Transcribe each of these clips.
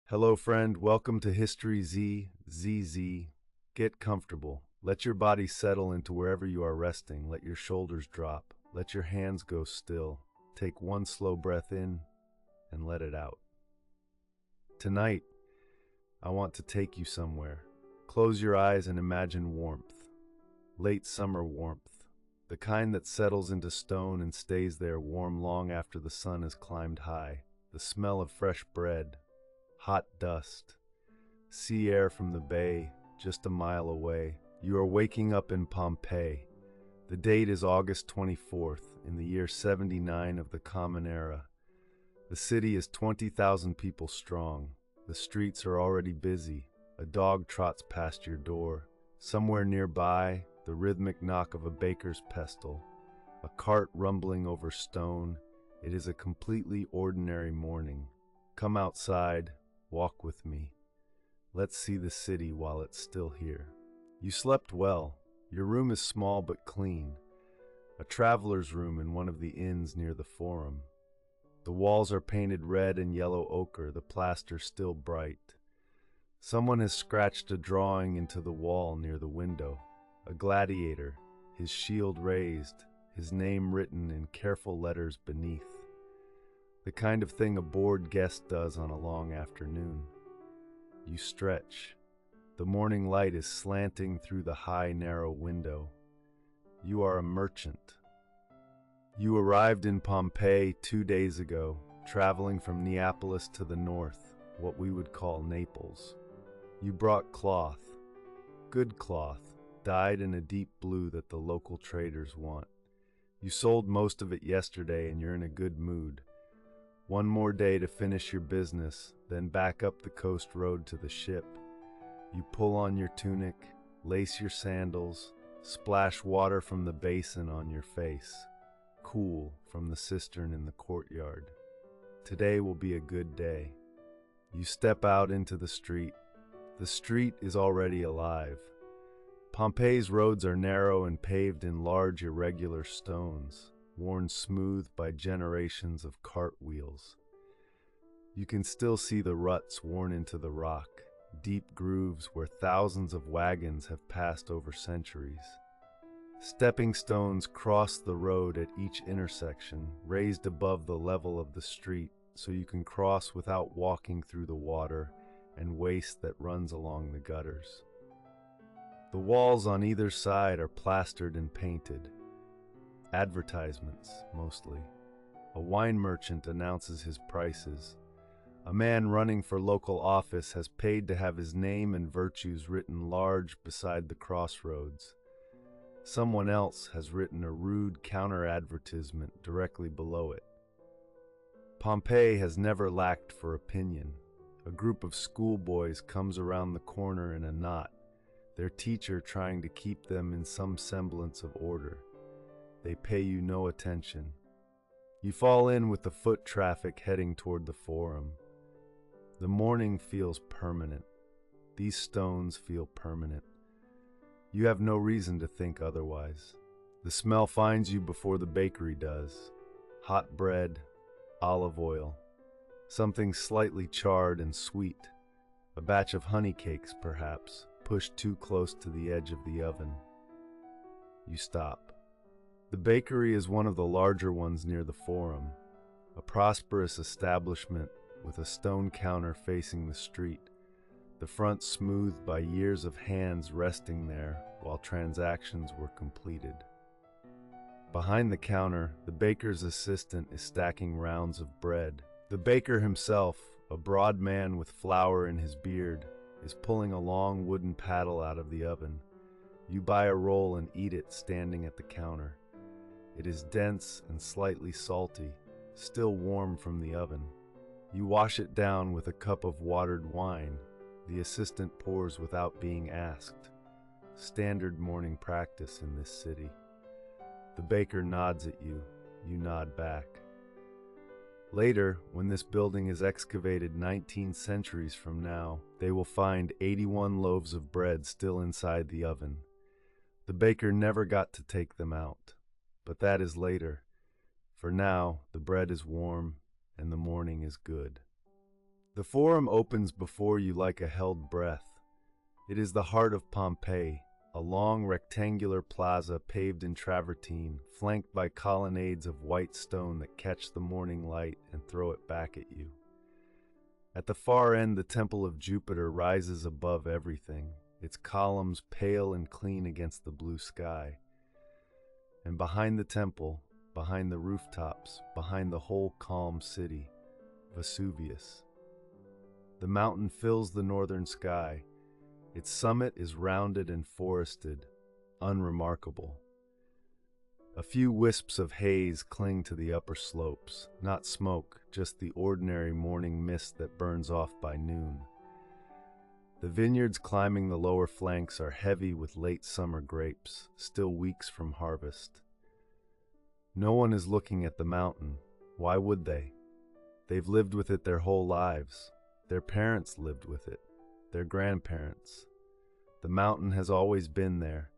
Hello, friend. Welcome to History ZZZ. Get comfortable. Let your body settle into wherever you are resting. Let your shoulders drop. Let your hands go still. Take one slow breath in and let it out. Tonight, I want to take you somewhere. Close your eyes and imagine warmth. Late summer warmth. The kind that settles into stone and stays there warm long after the sun has climbed high. The smell of fresh bread. Hot dust, sea air from the bay, just a mile away. You are waking up in Pompeii. The date is August 24th, in the year 79 of the Common Era. The city is 20,000 people strong. The streets are already busy. A dog trots past your door. Somewhere nearby, the rhythmic knock of a baker's pestle. A cart rumbling over stone. It is a completely ordinary morning. Come outside. Walk with me. Let's see the city while it's still here. You slept well. Your room is small but clean. A traveler's room in one of the inns near the Forum. The walls are painted red and yellow ochre, the plaster still bright. Someone has scratched a drawing into the wall near the window. A gladiator, his shield raised, his name written in careful letters beneath. The kind of thing a bored guest does on a long afternoon. You stretch. The morning light is slanting through the high, narrow window. You are a merchant. You arrived in Pompeii 2 days ago, traveling from Neapolis to the north, what we would call Naples. You brought cloth, good cloth, dyed in a deep blue that the local traders want. You sold most of it yesterday and you're in a good mood. One more day to finish your business, then back up the coast road to the ship. You pull on your tunic, lace your sandals, splash water from the basin on your face, cool from the cistern in the courtyard. Today will be a good day. You step out into the street. The street is already alive. Pompeii's roads are narrow and paved in large irregular stones, worn smooth by generations of cartwheels. You can still see the ruts worn into the rock, deep grooves where thousands of wagons have passed over centuries. Stepping stones cross the road at each intersection, raised above the level of the street, so you can cross without walking through the water and waste that runs along the gutters. The walls on either side are plastered and painted. Advertisements, mostly. A wine merchant announces his prices. A man running for local office has paid to have his name and virtues written large beside the crossroads. Someone else has written a rude counter-advertisement directly below it. Pompeii has never lacked for opinion. A group of schoolboys comes around the corner in a knot, their teacher trying to keep them in some semblance of order. They pay you no attention. You fall in with the foot traffic heading toward the Forum. The morning feels permanent. These stones feel permanent. You have no reason to think otherwise. The smell finds you before the bakery does. Hot bread, olive oil, something slightly charred and sweet. A batch of honey cakes, perhaps, pushed too close to the edge of the oven. You stop. The bakery is one of the larger ones near the Forum, a prosperous establishment with a stone counter facing the street, the front smoothed by years of hands resting there while transactions were completed. Behind the counter, the baker's assistant is stacking rounds of bread. The baker himself, a broad man with flour in his beard, is pulling a long wooden paddle out of the oven. You buy a roll and eat it standing at the counter. It is dense and slightly salty, still warm from the oven. You wash it down with a cup of watered wine. The assistant pours without being asked. Standard morning practice in this city. The baker nods at you. You nod back. Later, when this building is excavated 19 centuries from now, they will find 81 loaves of bread still inside the oven. The baker never got to take them out. But that is later. For now, the bread is warm and the morning is good. The forum opens before you like a held breath. It is the heart of Pompeii, a long rectangular plaza paved in travertine, flanked by colonnades of white stone that catch the morning light and throw it back at you. At the far end, the Temple of Jupiter rises above everything, its columns pale and clean against the blue sky. And behind the temple, behind the rooftops, behind the whole calm city, Vesuvius. The mountain fills the northern sky. Its summit is rounded and forested, unremarkable. A few wisps of haze cling to the upper slopes, not smoke, just the ordinary morning mist that burns off by noon. The vineyards climbing the lower flanks are heavy with late summer grapes, still weeks from harvest. No one is looking at the mountain. Why would they? They've lived with it their whole lives. Their parents lived with it. Their grandparents. The mountain has always been there.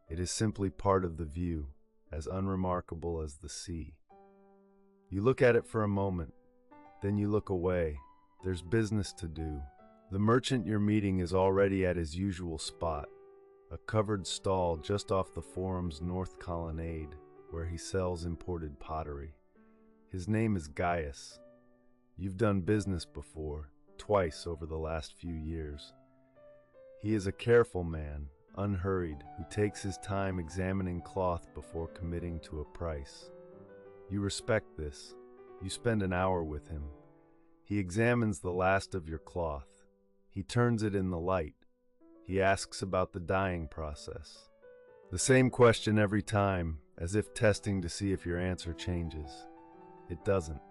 It is simply part of the view, as unremarkable as the sea. You look at it for a moment, then you look away. There's business to do. The merchant you're meeting is already at his usual spot, a covered stall just off the forum's north colonnade, where he sells imported pottery. His name is Gaius. You've done business before, twice over the last few years. He is a careful man, unhurried, who takes his time examining cloth before committing to a price. You respect this. You spend an hour with him. He examines the last of your cloth. He turns it in the light. He asks about the dyeing process. The same question every time, as if testing to see if your answer changes. It doesn't.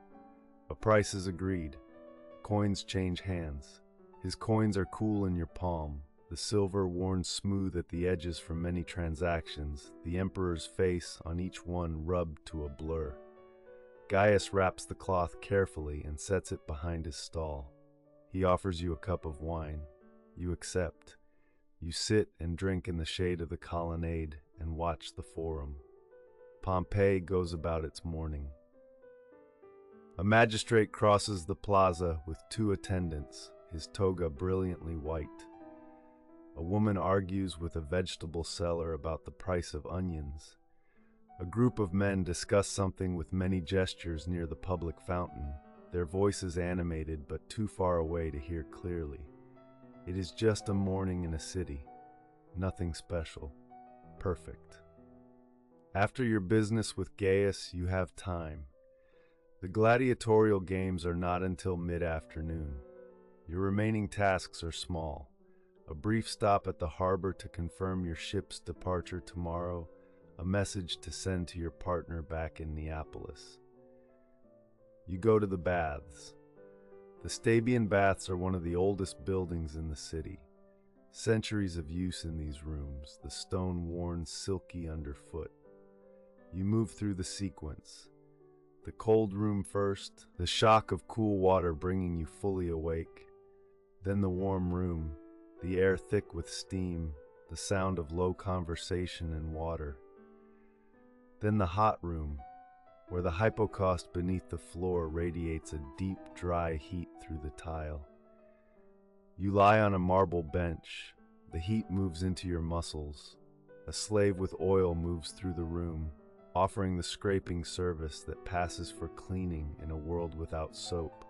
A price is agreed. Coins change hands. His coins are cool in your palm, the silver worn smooth at the edges from many transactions, the emperor's face on each one rubbed to a blur. Gaius wraps the cloth carefully and sets it behind his stall. He offers you a cup of wine. You accept. You sit and drink in the shade of the colonnade and watch the forum. Pompeii goes about its morning. A magistrate crosses the plaza with two attendants, his toga brilliantly white. A woman argues with a vegetable seller about the price of onions. A group of men discuss something with many gestures near the public fountain, their voices animated but too far away to hear clearly. It is just a morning in a city. Nothing special. Perfect. After your business with Gaius, you have time. The gladiatorial games are not until mid-afternoon. Your remaining tasks are small. A brief stop at the harbor to confirm your ship's departure tomorrow, a message to send to your partner back in Neapolis. You go to the baths. The Stabian baths are one of the oldest buildings in the city. Centuries of use in these rooms, the stone worn silky underfoot. You move through the sequence. The cold room first, the shock of cool water bringing you fully awake. Then the warm room, the air thick with steam, the sound of low conversation and water. Then the hot room, where the hypocaust beneath the floor radiates a deep, dry heat through the tile. You lie on a marble bench. The heat moves into your muscles. A slave with oil moves through the room, offering the scraping service that passes for cleaning in a world without soap.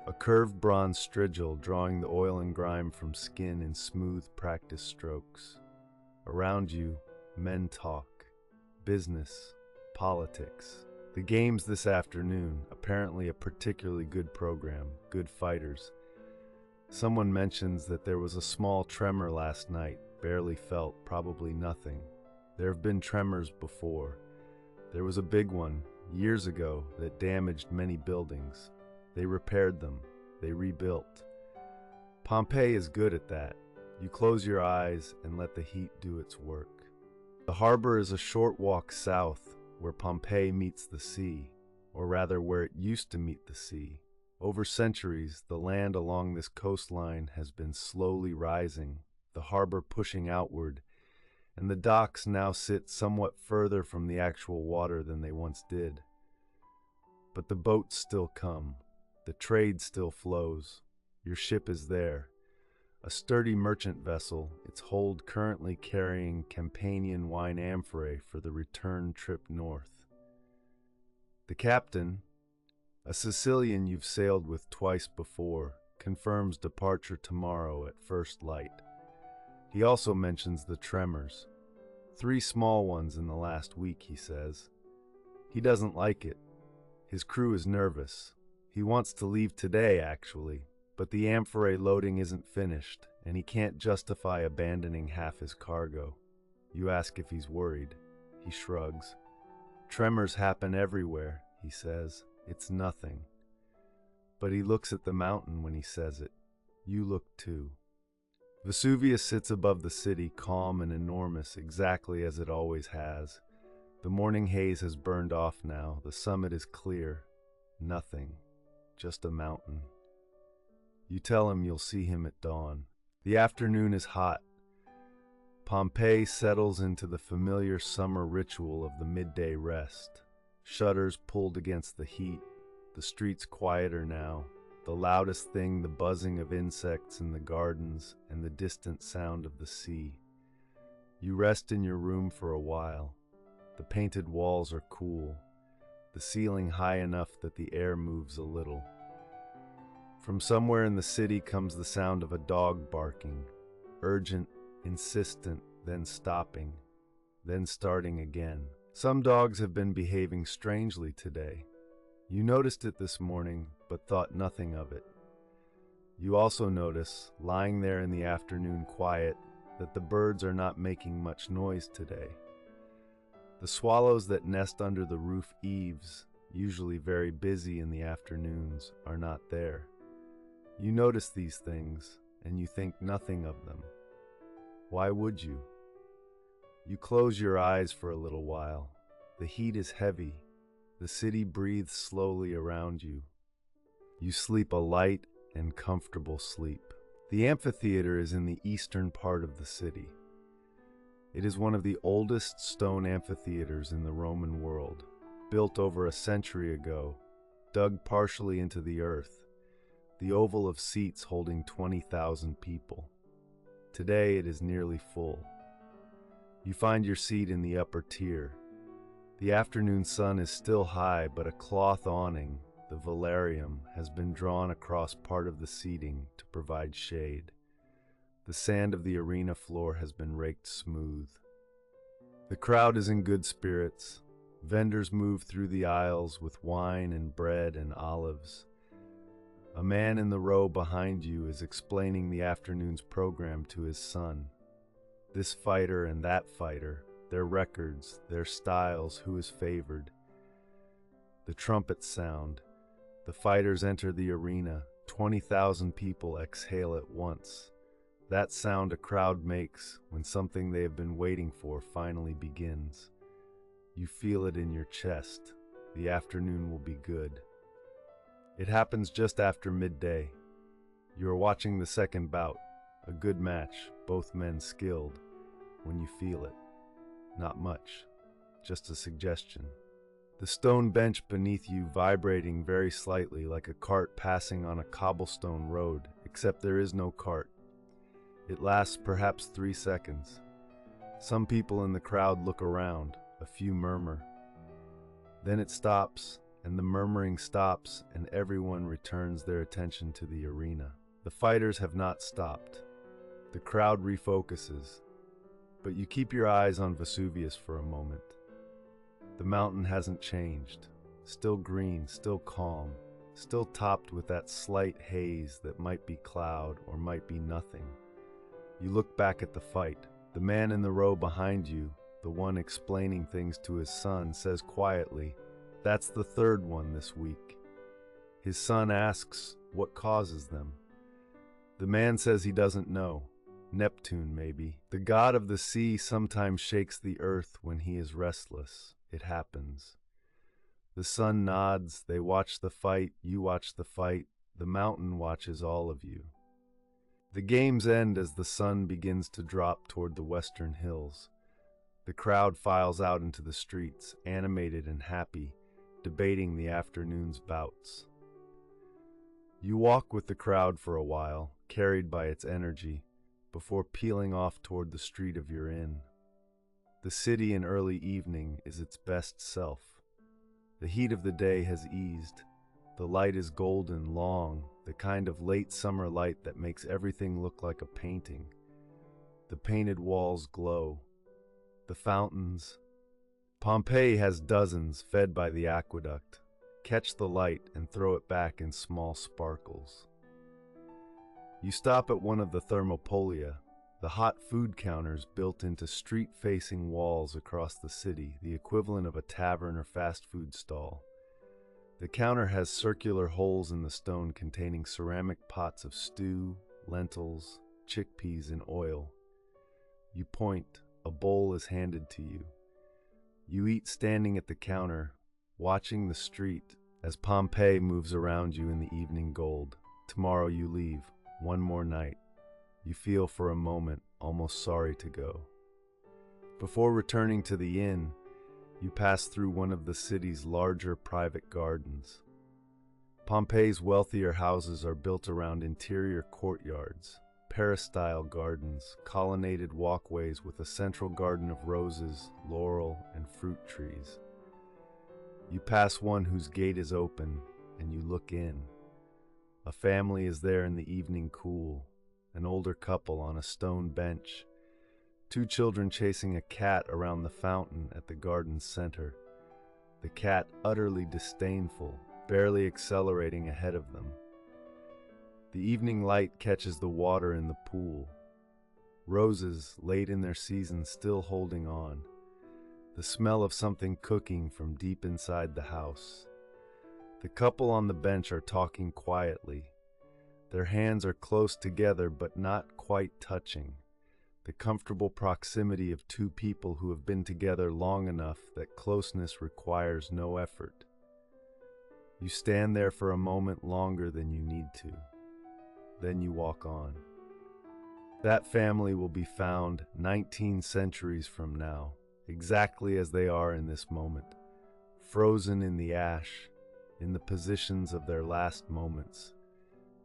A curved bronze strigil drawing the oil and grime from skin in smooth practice strokes. Around you, men talk. Business, politics. The games this afternoon, apparently a particularly good program, good fighters. Someone mentions that there was a small tremor last night, barely felt, probably nothing. There have been tremors before. There was a big one, years ago, that damaged many buildings. They repaired them. They rebuilt. Pompeii is good at that. You close your eyes and let the heat do its work. The harbor is a short walk south, where Pompeii meets the sea, or rather where it used to meet the sea. Over centuries, the land along this coastline has been slowly rising, the harbor pushing outward, and the docks now sit somewhat further from the actual water than they once did. But the boats still come. The trade still flows. Your ship is there. A sturdy merchant vessel, its hold currently carrying Campanian wine amphorae for the return trip north. The captain, a Sicilian you've sailed with twice before, confirms departure tomorrow at first light. He also mentions the tremors. 3 small ones in the last week, he says. He doesn't like it. His crew is nervous. He wants to leave today, actually, but the amphorae loading isn't finished, and he can't justify abandoning half his cargo. You ask if he's worried. He shrugs. Tremors happen everywhere, he says. It's nothing. But he looks at the mountain when he says it. You look too. Vesuvius sits above the city, calm and enormous, exactly as it always has. The morning haze has burned off now. The summit is clear. Nothing. Just a mountain. You tell him you'll see him at dawn. The afternoon is hot. Pompeii settles into the familiar summer ritual of the midday rest. Shutters pulled against the heat. The streets quieter now. The loudest thing, the buzzing of insects in the gardens and the distant sound of the sea. You rest in your room for a while. The painted walls are cool. The ceiling high enough that the air moves a little. From somewhere in the city comes the sound of a dog barking, urgent, insistent, then stopping, then starting again. Some dogs have been behaving strangely today. You noticed it this morning, but thought nothing of it. You also notice, lying there in the afternoon quiet, that the birds are not making much noise today. The swallows that nest under the roof eaves, usually very busy in the afternoons, are not there. You notice these things, and you think nothing of them. Why would you? You close your eyes for a little while. The heat is heavy. The city breathes slowly around you. You sleep a light and comfortable sleep. The amphitheater is in the eastern part of the city. It is one of the oldest stone amphitheaters in the Roman world, built over a century ago, dug partially into the earth, the oval of seats holding 20,000 people. Today it is nearly full. You find your seat in the upper tier. The afternoon sun is still high, but a cloth awning, the velarium, has been drawn across part of the seating to provide shade. The sand of the arena floor has been raked smooth. The crowd is in good spirits. Vendors move through the aisles with wine and bread and olives. A man in the row behind you is explaining the afternoon's program to his son. This fighter and that fighter, their records, their styles, who is favored. The trumpets sound. The fighters enter the arena. 20,000 people exhale at once. That sound a crowd makes when something they have been waiting for finally begins. You feel it in your chest. The afternoon will be good. It happens just after midday. You are watching the second bout. A good match, both men skilled. When you feel it. Not much. Just a suggestion. The stone bench beneath you vibrating very slightly like a cart passing on a cobblestone road, except there is no cart. It lasts perhaps 3 seconds. Some people in the crowd look around. A few murmur. Then it stops, and the murmuring stops, and everyone returns their attention to the arena. The fighters have not stopped. The crowd refocuses. But you keep your eyes on Vesuvius for a moment. The mountain hasn't changed. Still green, still calm, still topped with that slight haze that might be cloud or might be nothing. You look back at the fight. The man in the row behind you, the one explaining things to his son, says quietly, "That's the third one this week." His son asks, what causes them? The man says he doesn't know. Neptune, maybe. The god of the sea sometimes shakes the earth when he is restless. It happens. The sun nods, they watch the fight, you watch the fight, the mountain watches all of you. The games end as the sun begins to drop toward the western hills. The crowd files out into the streets, animated and happy, debating the afternoon's bouts. You walk with the crowd for a while, carried by its energy, before peeling off toward the street of your inn. The city in early evening is its best self. The heat of the day has eased. The light is golden, long, the kind of late summer light that makes everything look like a painting. The painted walls glow. The fountains. Pompeii has dozens fed by the aqueduct. Catch the light and throw it back in small sparkles. You stop at one of the thermopolia, the hot food counters built into street-facing walls across the city, the equivalent of a tavern or fast food stall. The counter has circular holes in the stone containing ceramic pots of stew, lentils, chickpeas, and oil. You point, a bowl is handed to you. You eat standing at the counter, watching the street as Pompeii moves around you in the evening gold. Tomorrow you leave, one more night. You feel for a moment almost sorry to go. Before returning to the inn, you pass through one of the city's larger private gardens. Pompeii's wealthier houses are built around interior courtyards, peristyle gardens, colonnaded walkways with a central garden of roses, laurel, and fruit trees. You pass one whose gate is open, and you look in. A family is there in the evening cool, an older couple on a stone bench, two children chasing a cat around the fountain at the garden's center, the cat utterly disdainful, barely accelerating ahead of them. The evening light catches the water in the pool. Roses, late in their season, still holding on. The smell of something cooking from deep inside the house. The couple on the bench are talking quietly. Their hands are close together but not quite touching. The comfortable proximity of two people who have been together long enough that closeness requires no effort. You stand there for a moment longer than you need to. Then you walk on. That family will be found 19 centuries from now, exactly as they are in this moment, frozen in the ash, in the positions of their last moments,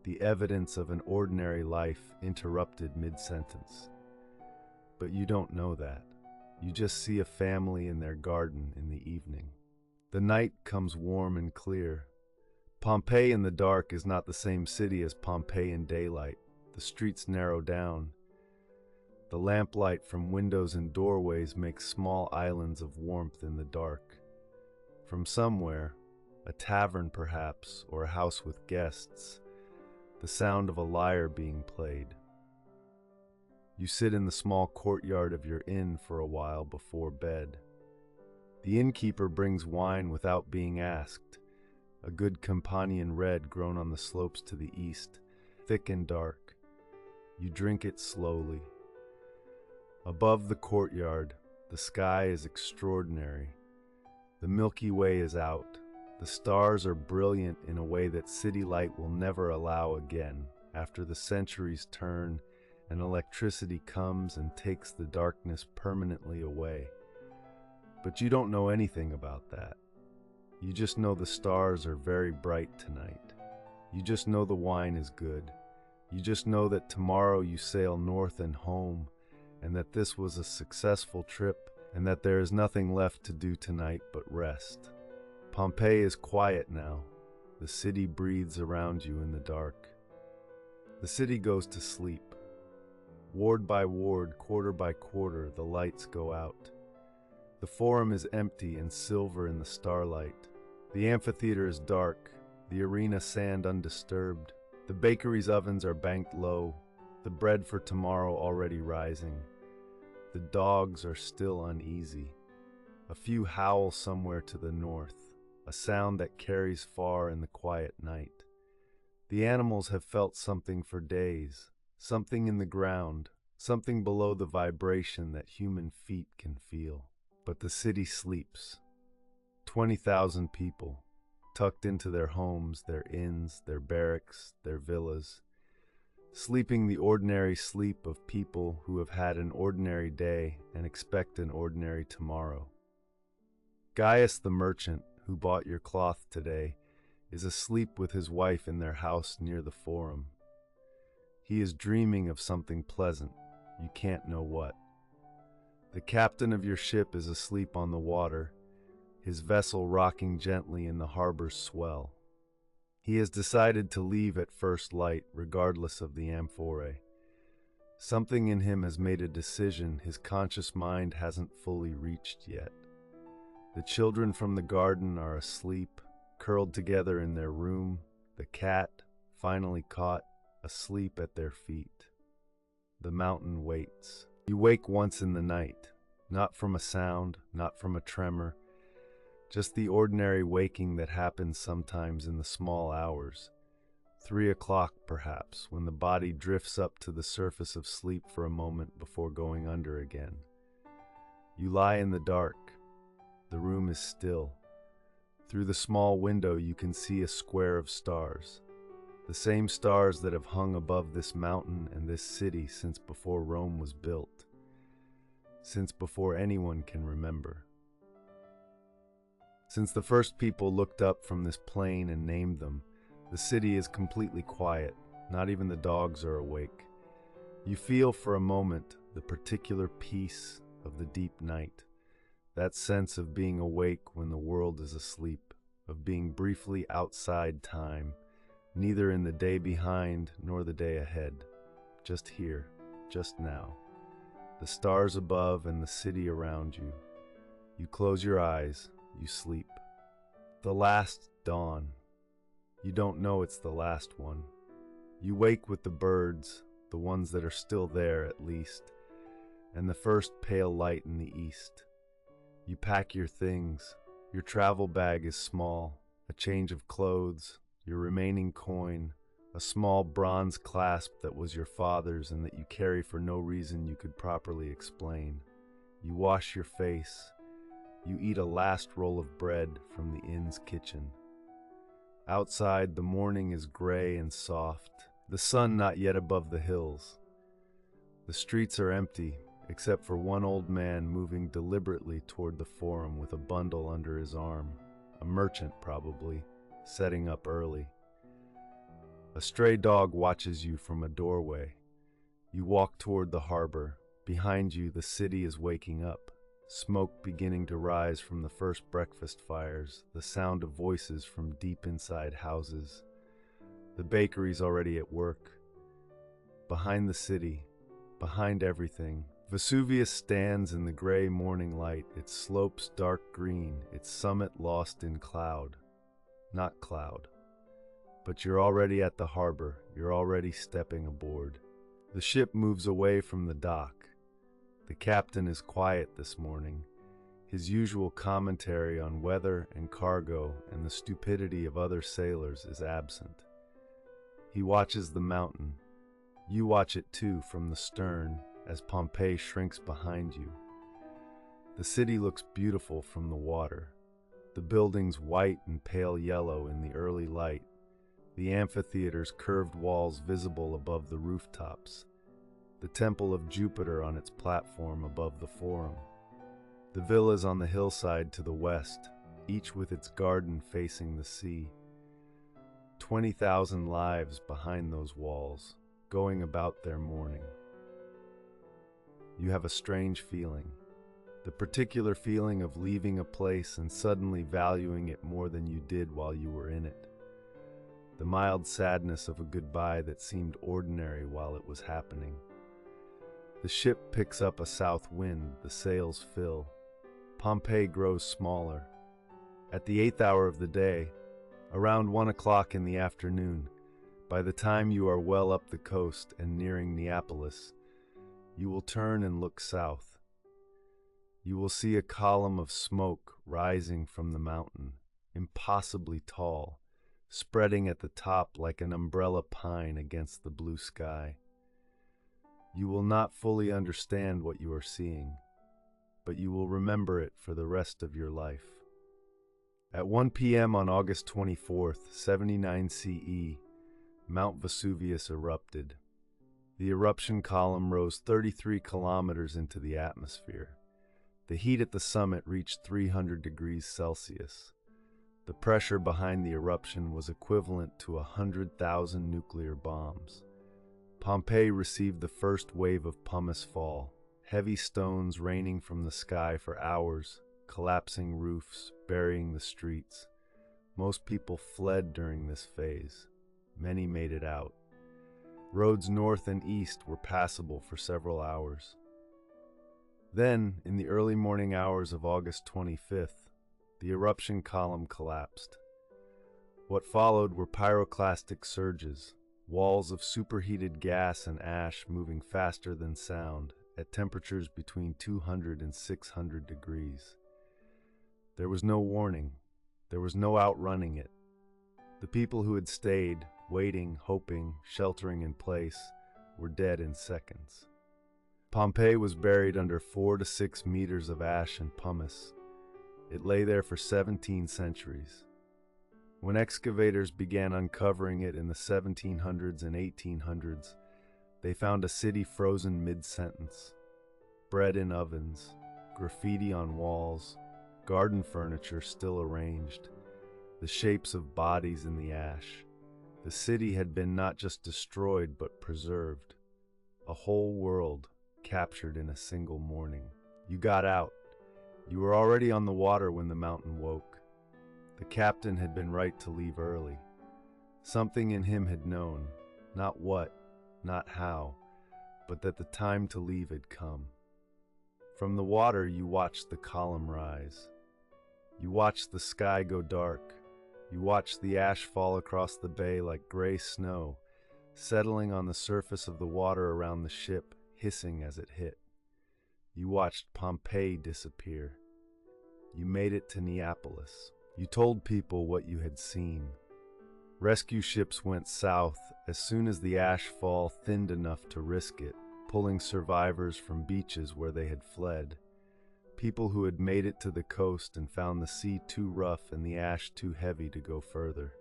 the evidence of an ordinary life interrupted mid-sentence. But you don't know that. You just see a family in their garden in the evening. The night comes warm and clear. Pompeii in the dark is not the same city as Pompeii in daylight. The streets narrow down. The lamplight from windows and doorways makes small islands of warmth in the dark. From somewhere, a tavern perhaps, or a house with guests, the sound of a lyre being played. You sit in the small courtyard of your inn for a while before bed. The innkeeper brings wine without being asked, a good Campanian red grown on the slopes to the east, thick and dark. You drink it slowly. Above the courtyard, the sky is extraordinary. The Milky Way is out. The stars are brilliant in a way that city light will never allow again, after the centuries turn and electricity comes and takes the darkness permanently away. But you don't know anything about that. You just know the stars are very bright tonight. You just know the wine is good. You just know that tomorrow you sail north and home, and that this was a successful trip, and that there is nothing left to do tonight but rest. Pompeii is quiet now. The city breathes around you in the dark. The city goes to sleep. Ward by ward, quarter by quarter, the lights go out. The forum is empty and silver in the starlight. The amphitheater is dark, the arena sand undisturbed. The bakeries' ovens are banked low, the bread for tomorrow already rising. The dogs are still uneasy. A few howl somewhere to the north, a sound that carries far in the quiet night. The animals have felt something for days, something in the ground, something below the vibration that human feet can feel. But the city sleeps. 20,000 people, tucked into their homes, their inns, their barracks, their villas, sleeping the ordinary sleep of people who have had an ordinary day and expect an ordinary tomorrow. Gaius the merchant, who bought your cloth today, is asleep with his wife in their house near the Forum. He is dreaming of something pleasant, you can't know what. The captain of your ship is asleep on the water, his vessel rocking gently in the harbor's swell. He has decided to leave at first light, regardless of the amphore. Something in him has made a decision his conscious mind hasn't fully reached yet. The children from the garden are asleep, curled together in their room, the cat, finally caught, asleep at their feet. The mountain waits. You wake once in the night, not from a sound, not from a tremor, just the ordinary waking that happens sometimes in the small hours. 3 o'clock, perhaps, when the body drifts up to the surface of sleep for a moment before going under again. You lie in the dark. The room is still. Through the small window you can see a square of stars, the same stars that have hung above this mountain and this city since before Rome was built, since before anyone can remember. Since the first people looked up from this plain and named them, the city is completely quiet, not even the dogs are awake. You feel for a moment the particular peace of the deep night, that sense of being awake when the world is asleep, of being briefly outside time, neither in the day behind nor the day ahead, just here, just now. The stars above and the city around you. You close your eyes, you sleep. The last dawn. You don't know it's the last one. You wake with the birds, the ones that are still there at least, and the first pale light in the east. You pack your things. Your travel bag is small, a change of clothes, your remaining coin, a small bronze clasp that was your father's and that you carry for no reason you could properly explain. You wash your face. You eat a last roll of bread from the inn's kitchen. Outside, the morning is gray and soft, the sun not yet above the hills. The streets are empty, except for one old man moving deliberately toward the Forum with a bundle under his arm, a merchant probably, setting up early. A stray dog watches you from a doorway. You walk toward the harbor. Behind you, the city is waking up. Smoke beginning to rise from the first breakfast fires, the sound of voices from deep inside houses. The bakeries already at work. Behind the city, behind everything, Vesuvius stands in the gray morning light, its slopes dark green, its summit lost in cloud. Not cloud. But you're already at the harbor, you're already stepping aboard. The ship moves away from the dock. The captain is quiet this morning. His usual commentary on weather and cargo and the stupidity of other sailors is absent. He watches the mountain. You watch it too from the stern as Pompeii shrinks behind you. The city looks beautiful from the water. The buildings white and pale yellow in the early light. The amphitheater's curved walls visible above the rooftops. The temple of Jupiter on its platform above the Forum. The villas on the hillside to the west, each with its garden facing the sea. 20,000 lives behind those walls, going about their morning. You have a strange feeling. The particular feeling of leaving a place and suddenly valuing it more than you did while you were in it. The mild sadness of a goodbye that seemed ordinary while it was happening. The ship picks up a south wind, the sails fill. Pompeii grows smaller. At the 8th hour of the day, around 1 o'clock in the afternoon, by the time you are well up the coast and nearing Neapolis, you will turn and look south. You will see a column of smoke rising from the mountain, impossibly tall, spreading at the top like an umbrella pine against the blue sky. You will not fully understand what you are seeing, but you will remember it for the rest of your life. At 1 p.m. on August 24th, 79 CE, Mount Vesuvius erupted. The eruption column rose 33 kilometers into the atmosphere. The heat at the summit reached 300 degrees Celsius. The pressure behind the eruption was equivalent to 100,000 nuclear bombs. Pompeii received the first wave of pumice fall, heavy stones raining from the sky for hours, collapsing roofs, burying the streets. Most people fled during this phase. Many made it out. Roads north and east were passable for several hours. Then, in the early morning hours of August 25th, the eruption column collapsed. What followed were pyroclastic surges, walls of superheated gas and ash moving faster than sound at temperatures between 200 and 600 degrees. There was no warning. There was no outrunning it. The people who had stayed, waiting, hoping, sheltering in place, were dead in seconds. Pompeii was buried under 4 to 6 meters of ash and pumice. It lay there for 17 centuries. When excavators began uncovering it in the 1700s and 1800s, they found a city frozen mid-sentence. Bread in ovens, graffiti on walls, garden furniture still arranged, the shapes of bodies in the ash. The city had been not just destroyed but preserved. A whole world captured in a single morning. You got out. You were already on the water when the mountain woke. The captain had been right to leave early. Something in him had known, not what, not how, but that the time to leave had come. From the water you watched the column rise. You watched the sky go dark. You watched the ash fall across the bay like gray snow, settling on the surface of the water around the ship, hissing as it hit. You watched Pompeii disappear. You made it to Neapolis. You told people what you had seen. Rescue ships went south as soon as the ash fall thinned enough to risk it, pulling survivors from beaches where they had fled. People who had made it to the coast and found the sea too rough and the ash too heavy to go further.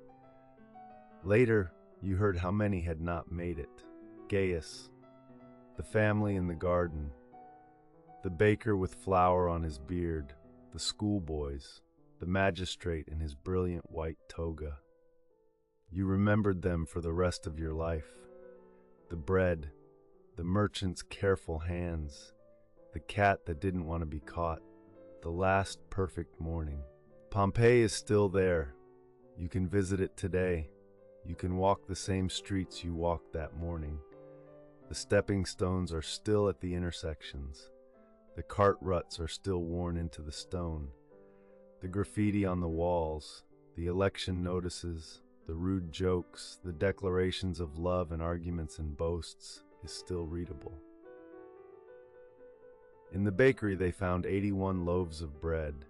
Later, you heard how many had not made it. Gaius, the family in the garden, the baker with flour on his beard, the schoolboys, the magistrate in his brilliant white toga. You remembered them for the rest of your life. The bread, the merchant's careful hands, the cat that didn't want to be caught, the last perfect morning. Pompeii is still there. You can visit it today. You can walk the same streets you walked that morning. The stepping stones are still at the intersections. The cart ruts are still worn into the stone. The graffiti on the walls, the election notices, the rude jokes, the declarations of love and arguments and boasts is still readable. In the bakery they found 81 loaves of bread.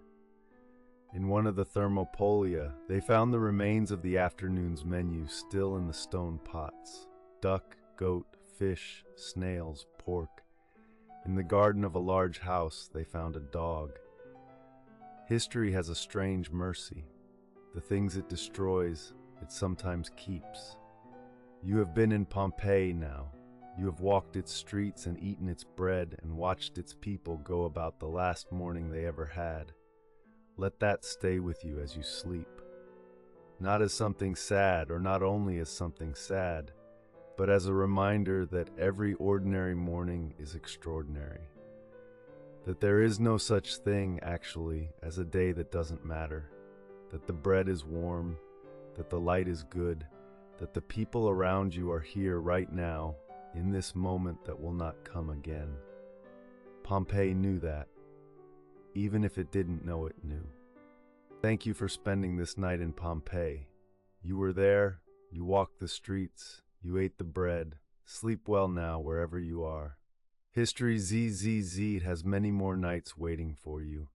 In one of the thermopolia, they found the remains of the afternoon's menu still in the stone pots. Duck, goat, fish, snails, pork. In the garden of a large house, they found a dog. History has a strange mercy. The things it destroys, it sometimes keeps. You have been in Pompeii now. You have walked its streets and eaten its bread and watched its people go about the last morning they ever had. Let that stay with you as you sleep. Not as something sad, or not only as something sad, but as a reminder that every ordinary morning is extraordinary. That there is no such thing, actually, as a day that doesn't matter. That the bread is warm, that the light is good, that the people around you are here right now, in this moment that will not come again. Pompeii knew that, even if it didn't know it knew. Thank you for spending this night in Pompeii. You were there, you walked the streets, you ate the bread. Sleep well now wherever you are. History ZZZ has many more nights waiting for you.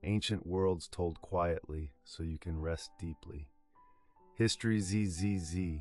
Ancient worlds told quietly so you can rest deeply. History ZZZ.